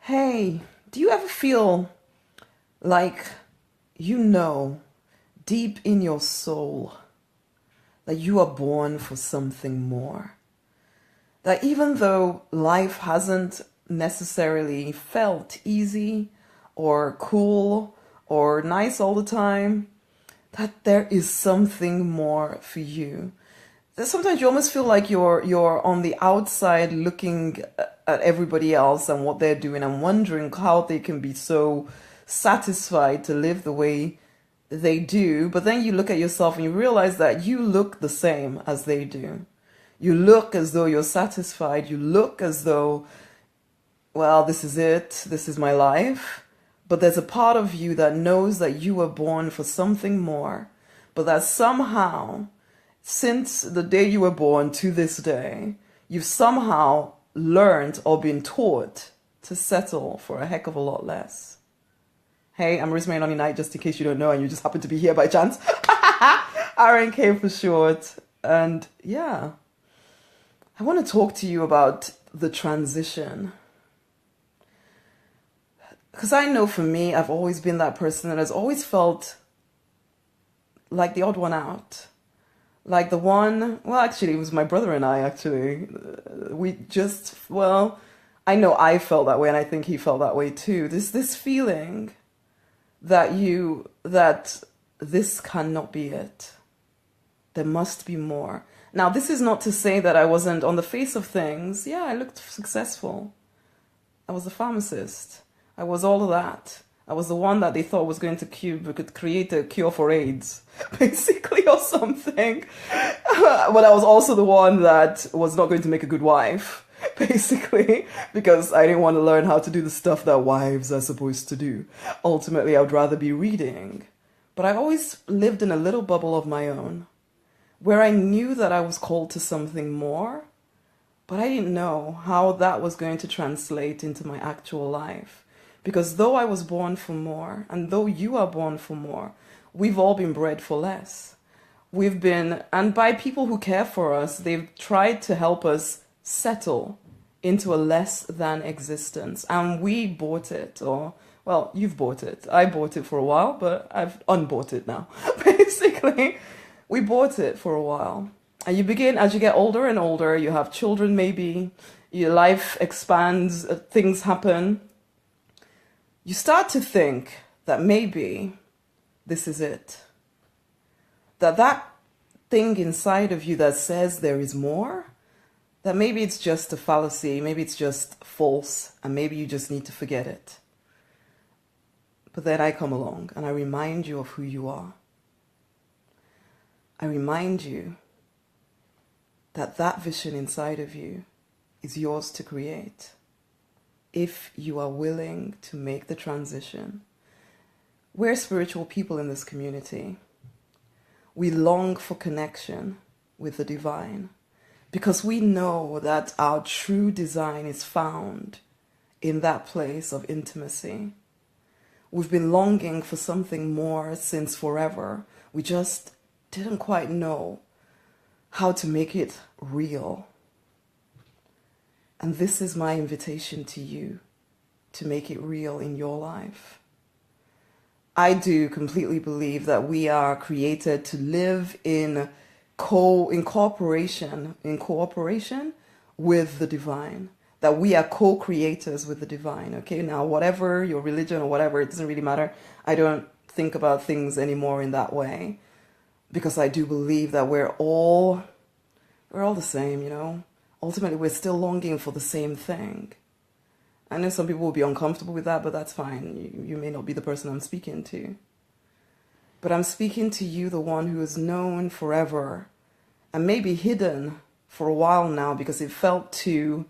Hey, do you ever feel like you know deep in your soul that you are born for something more? That even though life hasn't necessarily felt easy or cool or nice all the time, that there is something more for you. Sometimes you almost feel like you're on the outside looking at everybody else and what they're doing and wondering how they can be so satisfied to live the way they do. But then you look at yourself and you realize that you look the same as they do. You look as though you're satisfied. You look as though, well, this is it. This is my life. But there's a part of you that knows that you were born for something more, but that somehow, since the day you were born to this day, you've somehow learned or been taught to settle for a heck of a lot less. Hey, I'm Rosemary Lonnie Knight, just in case you don't know and you just happen to be here by chance. RNK for short. And yeah, I want to talk to you about the transition. Because I know for me, I've always been that person that has always felt like the odd one out. Like the one, well, actually, it was my brother and I, actually. We just, well, I know I felt that way, and I think he felt that way too. This feeling that this cannot be it. There must be more. Now, this is not to say that I wasn't on the face of things. Yeah, I looked successful. I was a pharmacist. I was all of that. I was the one that they thought was going to could create a cure for AIDS, basically, or something. But I was also the one that was not going to make a good wife, basically, because I didn't want to learn how to do the stuff that wives are supposed to do. Ultimately, I would rather be reading. But I always lived in a little bubble of my own, where I knew that I was called to something more, but I didn't know how that was going to translate into my actual life. Because though I was born for more, and though you are born for more, we've all been bred for less. We've been, and by people who care for us, they've tried to help us settle into a less than existence. And we bought it, or, well, you've bought it. I bought it for a while, but I've unbought it now. Basically, we bought it for a while. And you begin, as you get older and older, you have children maybe, your life expands, things happen. You start to think that maybe this is it. That thing inside of you that says there is more, that maybe it's just a fallacy, maybe it's just false, and maybe you just need to forget it. But then I come along and I remind you of who you are. I remind you that that vision inside of you is yours to create, if you are willing to make the transition. We're spiritual people in this community. We long for connection with the divine because we know that our true design is found in that place of intimacy. We've been longing for something more since forever. We just didn't quite know how to make it real. And this is my invitation to you to make it real in your life. I do completely believe that we are created to live in cooperation with the divine, that we are co-creators with the divine. Okay, now whatever your religion or whatever, it doesn't really matter. I don't think about things anymore in that way, because I do believe that we're all the same, you know. Ultimately, we're still longing for the same thing. I know some people will be uncomfortable with that, but that's fine. You may not be the person I'm speaking to. But I'm speaking to you, the one who is known forever and maybe hidden for a while now because it felt too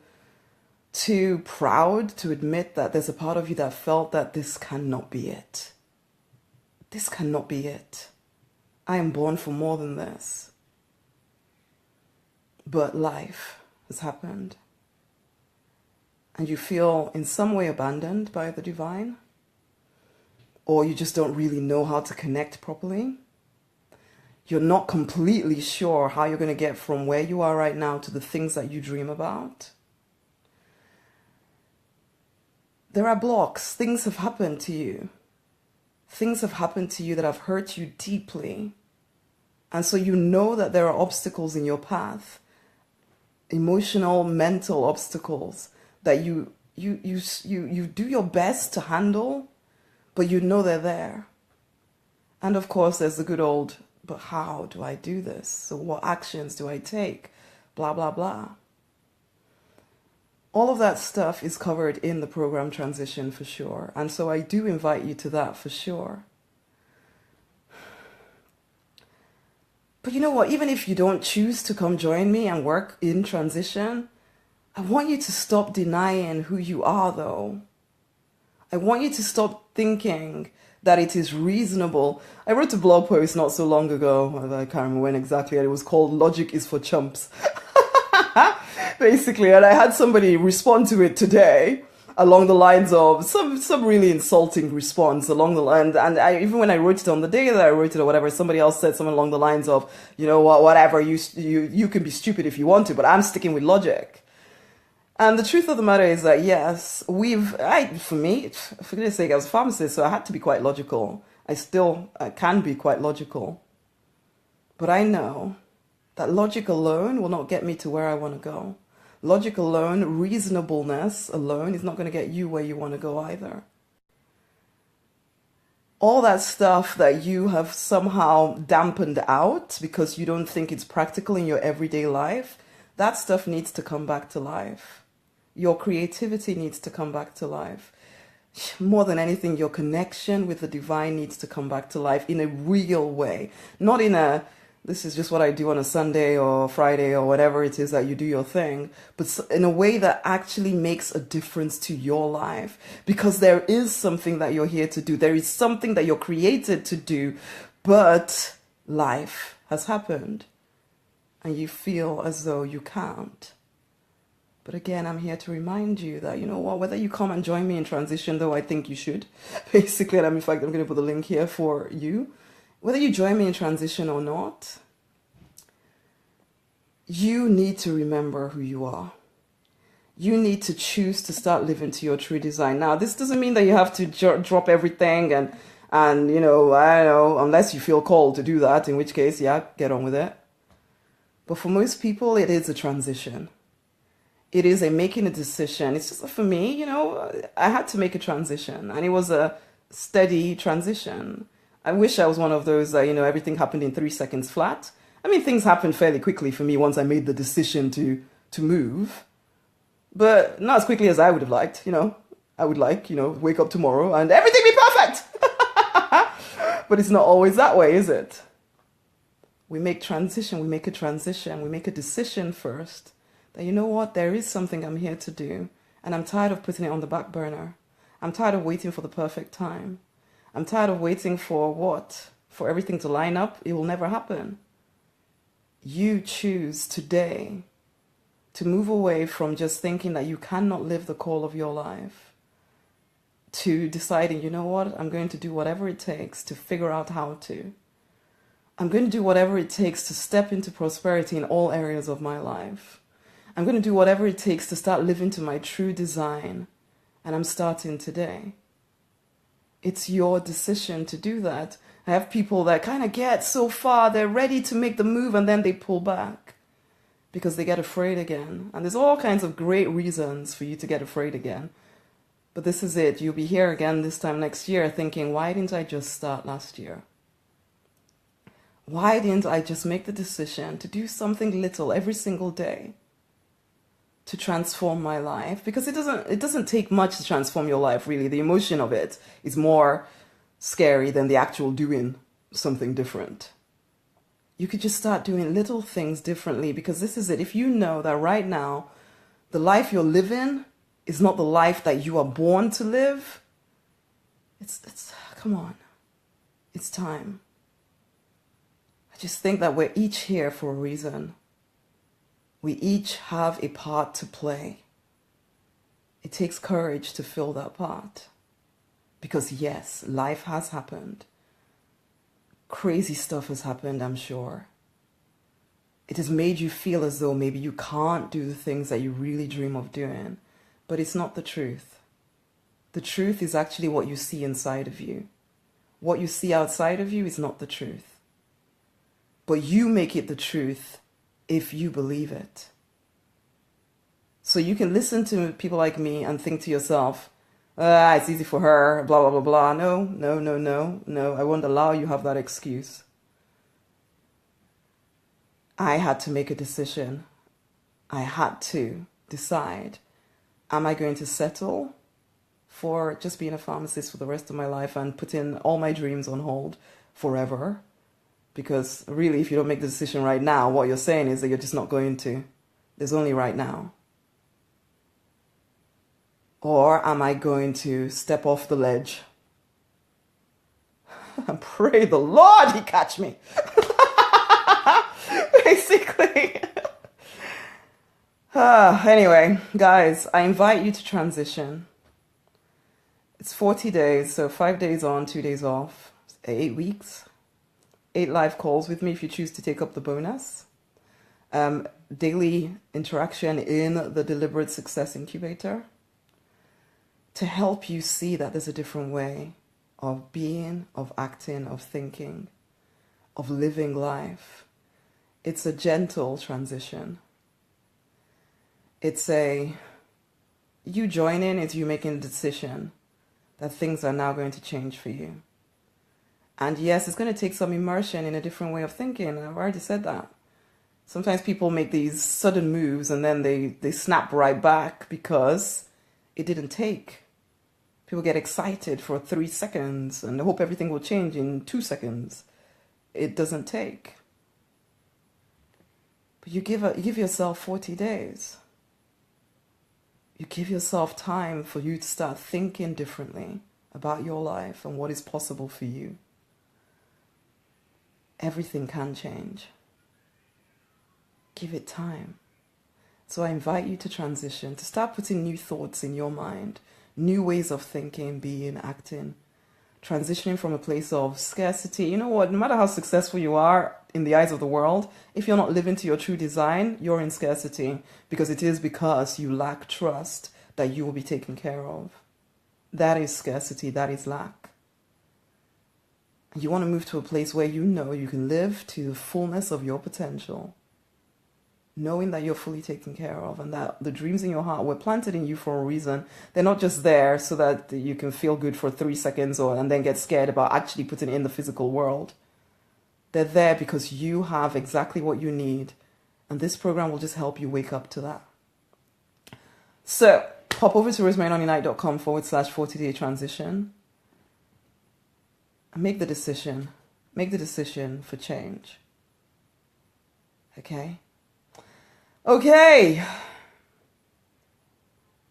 proud to admit that there's a part of you that felt that this cannot be it. This cannot be it. I am born for more than this. But life has happened, and you feel in some way abandoned by the divine, or you just don't really know how to connect properly. You're not completely sure how you're going to get from where you are right now to the things that you dream about. there are blocks. Things have happened to you. Things have happened to you that have hurt you deeply. And so you know that there are obstacles in your path, emotional, mental obstacles that you do your best to handle, but you know they're there. And of course, there's the good old, but how do I do this? So what actions do I take? Blah, blah, blah. All of that stuff is covered in the program transition for sure. And so I do invite you to that for sure. But you know what? Even if you don't choose to come join me and work in transition, I want you to stop denying who you are, though. I want you to stop thinking that it is reasonable. I wrote a blog post not so long ago. I can't remember when exactly. It was called Logic is for Chumps. Basically, and I had somebody respond to it today along the lines of some really insulting response along the line. And even when I wrote it on the day that I wrote it or whatever, somebody else said something along the lines of, you know what, whatever, you can be stupid if you want to, but I'm sticking with logic. And the truth of the matter is that, yes, for me, for goodness sake, I was a pharmacist, so I had to be quite logical. I can be quite logical. But I know that logic alone will not get me to where I want to go. Logic alone, reasonableness alone is not going to get you where you want to go either. All that stuff that you have somehow dampened out because you don't think it's practical in your everyday life, that stuff needs to come back to life. Your creativity needs to come back to life. More than anything, your connection with the divine needs to come back to life in a real way. Not in a, this is just what I do on a Sunday or Friday or whatever it is that you do your thing, but in a way that actually makes a difference to your life. Because there is something that you're here to do. There is something that you're created to do, but life has happened and you feel as though you can't. But again, I'm here to remind you that, you know what, whether you come and join me in transition, though I think you should, basically, and in fact, I'm going to put the link here for you. Whether you join me in transition or not, you need to remember who you are. You need to choose to start living to your true design. Now, this doesn't mean that you have to drop everything and you know, I don't know, unless you feel called to do that, in which case, yeah, get on with it. But for most people, it is a transition. It is a making a decision. It's just for me, you know, I had to make a transition and it was a steady transition. I wish I was one of those that, you know, everything happened in 3 seconds flat. I mean, things happened fairly quickly for me once I made the decision to move, but not as quickly as I would have liked, you know. I would like, you know, wake up tomorrow and everything be perfect. But it's not always that way, is it? We make transition, we make a transition, we make a decision first that, you know what, there is something I'm here to do and I'm tired of putting it on the back burner. I'm tired of waiting for the perfect time. I'm tired of waiting for what? For everything to line up. It will never happen. You choose today to move away from just thinking that you cannot live the call of your life to deciding, you know what, I'm going to do whatever it takes to figure out how to. I'm going to do whatever it takes to step into prosperity in all areas of my life. I'm going to do whatever it takes to start living to my true design. And I'm starting today. It's your decision to do that. I have people that kind of get so far, they're ready to make the move and then they pull back because they get afraid again. And there's all kinds of great reasons for you to get afraid again. But this is it. You'll be here again this time next year thinking, why didn't I just start last year? Why didn't I just make the decision to do something little every single day to transform my life? Because it doesn't take much to transform your life, really. The emotion of it is more scary than the actual doing something different. You could just start doing little things differently, because this is it. If you know that right now, the life you're living is not the life that you are born to live, come on, it's time. I just think that we're each here for a reason. We each have a part to play. It takes courage to fill that part. Because yes, life has happened. Crazy stuff has happened, I'm sure. It has made you feel as though maybe you can't do the things that you really dream of doing. But it's not the truth. The truth is actually what you see inside of you. What you see outside of you is not the truth. But you make it the truth if you believe it. So you can listen to people like me and think to yourself, it's easy for her, blah, blah, blah, blah. No, no, no, no, no. I won't allow you have that excuse. I had to make a decision. I had to decide, am I going to settle for just being a pharmacist for the rest of my life and putting all my dreams on hold forever? Because really, if you don't make the decision right now, what you're saying is that you're just not going to. There's only right now. Or am I going to step off the ledge and pray the Lord he catch me? Basically. Anyway, guys, I invite you to transition. It's 40 days, so 5 days on, 2 days off, 8 weeks. 8 live calls with me if you choose to take up the bonus. Daily interaction in the Deliberate Success Incubator to help you see that there's a different way of being, of acting, of thinking, of living life. It's a gentle transition. It's you joining, it's you making a decision that things are now going to change for you. And yes, it's going to take some immersion in a different way of thinking. I've already said that. Sometimes people make these sudden moves and then they snap right back because it didn't take. People get excited for 3 seconds and hope everything will change in 2 seconds. It doesn't take. But you give yourself 40 days. You give yourself time for you to start thinking differently about your life and what is possible for you. Everything can change. Give it time. So I invite you to transition, to start putting new thoughts in your mind, new ways of thinking, being, acting, transitioning from a place of scarcity. You know what? No matter how successful you are in the eyes of the world, if you're not living to your true design, you're in scarcity because you lack trust that you will be taken care of. That is scarcity. That is lack. You want to move to a place where you know you can live to the fullness of your potential, knowing that you're fully taken care of and that the dreams in your heart were planted in you for a reason. They're not just there so that you can feel good for 3 seconds and then get scared about actually putting it in the physical world. They're there because you have exactly what you need, and this program will just help you wake up to that. So pop over to rosemaryonlynight.com/40-day transition. Make the decision. Make the decision for change. Okay? Okay.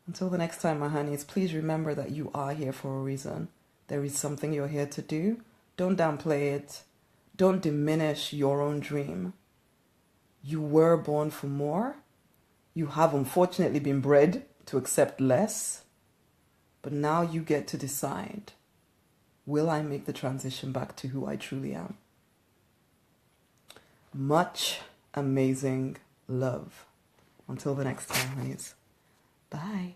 Until the next time, my honeys, please remember that you are here for a reason. There is something you're here to do. Don't downplay it. Don't diminish your own dream. You were born for more. You have unfortunately been bred to accept less. But now you get to decide. Will I make the transition back to who I truly am? Much amazing love. Until the next time, honeys. Bye.